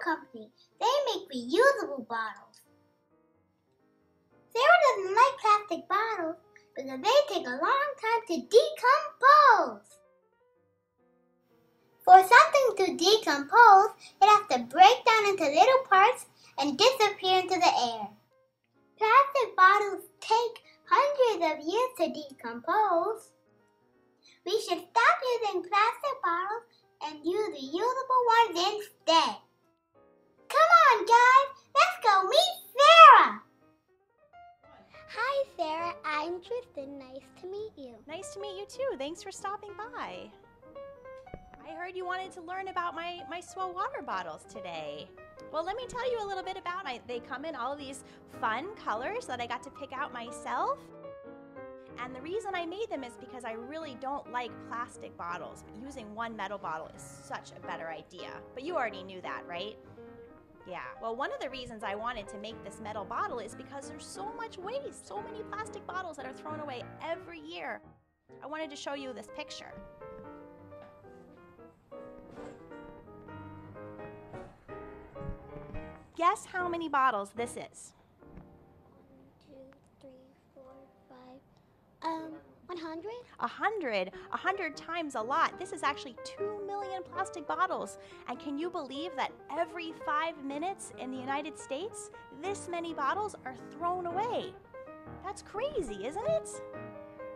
company. They make reusable bottles. Sarah doesn't like plastic bottles because they take a long time to decompose. For something to decompose, it has to break down into little parts and disappear into the air. Plastic bottles take hundreds of years to decompose. We should stop using plastic bottles and use reusable ones instead. Come on, guys, let's go meet Sarah. Hi, Sarah. I'm Tristin. Nice to meet you. Nice to meet you too. Thanks for stopping by. I heard you wanted to learn about my Swell water bottles today. Well, let me tell you a little bit about them. They come in all these fun colors that I got to pick out myself. And the reason I made them is because I really don't like plastic bottles. Using one metal bottle is such a better idea. But you already knew that, right? Yeah. Well, one of the reasons I wanted to make this metal bottle is because there's so much waste, so many plastic bottles that are thrown away every year. I wanted to show you this picture. Guess how many bottles this is? 1, 2, 3, 4, 5. 100? 100. 100 times a lot. This is actually 2 million plastic bottles. And can you believe that every 5 minutes in the United States, this many bottles are thrown away? That's crazy, isn't it?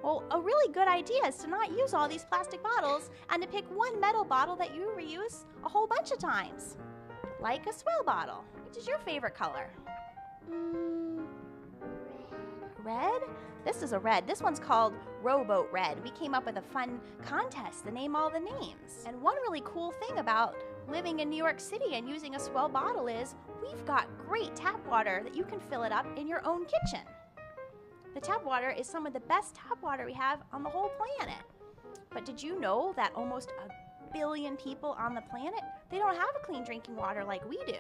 Well, a really good idea is to not use all these plastic bottles and to pick one metal bottle that you reuse a whole bunch of times. Like a Swell bottle. Which is your favorite color? Red? This is a red. This one's called Rowboat Red. We came up with a fun contest to name all the names. And one really cool thing about living in New York City and using a Swell bottle is we've got great tap water that you can fill it up in your own kitchen. The tap water is some of the best tap water we have on the whole planet. But did you know that almost 1 billion people on the planet, they don't have a clean drinking water like we do?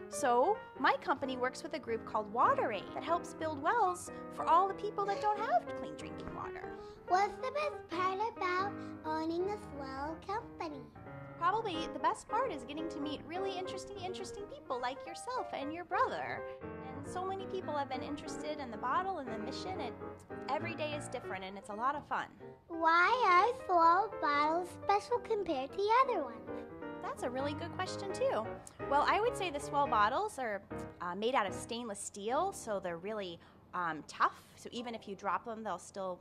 So my company works with a group called WaterAid that helps build wells for all the people that don't have clean drinking water. What's the best part about owning a Swell company? Probably the best part is getting to meet really interesting people like yourself and your brother. And so many people have been interested in the bottle and the mission. Every day is different and it's a lot of fun. Why are Swell bottles special compared to the other ones? That's a really good question too. Well, I would say the Swell bottles are made out of stainless steel, so they're really tough. So even if you drop them, they'll still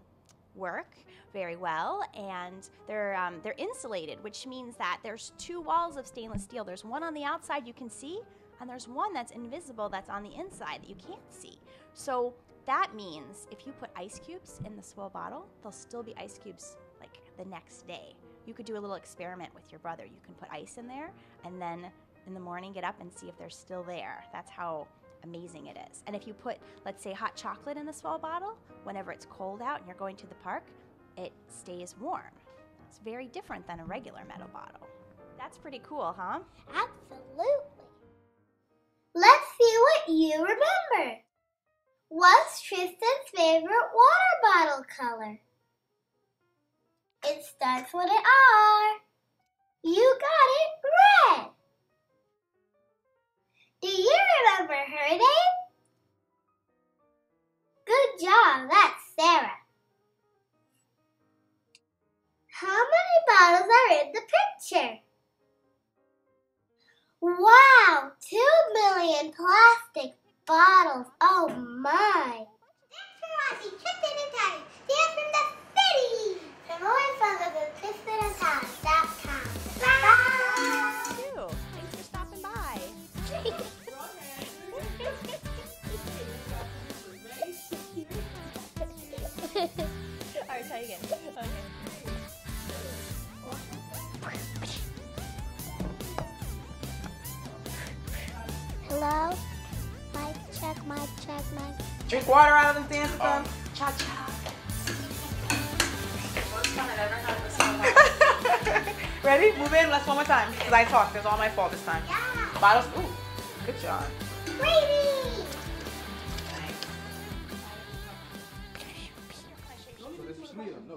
work very well, and they're insulated, which means that there's 2 walls of stainless steel. There's one on the outside you can see, and there's one that's invisible that's on the inside that you can't see. So that means if you put ice cubes in the Swell bottle, there'll still be ice cubes like the next day. You could do a little experiment with your brother. You can put ice in there and then in the morning get up and see if they're still there. That's how amazing it is. And if you put, let's say, hot chocolate in the Swell bottle, whenever it's cold out and you're going to the park, it stays warm. It's very different than a regular metal bottle. That's pretty cool, huh? Absolutely. Let's see what you remember. What's Tristan's favorite water bottle color? It starts with an R. You got it, red. Do you remember her name? Good job, that's Sarah. How many bottles are in the picture? Wow, 2 million plastic bottles. Oh my. Thanks for watching Tristin and Tyler. Dance from the city. For more info, visit TristanandTyler.com. Bye. Thanks for stopping by. All right, try again. Okay. Hello? Mic check, mic check, mic. Drink water out of the dance with them. Cha-cha. Ready? Move in. Let's one more time. Because I talked. It's all my fault this time. Yeah. Bottles. Ooh. Good job. Lady. So this is Leah. No,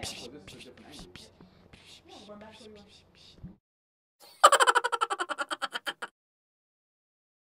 this is a different angle.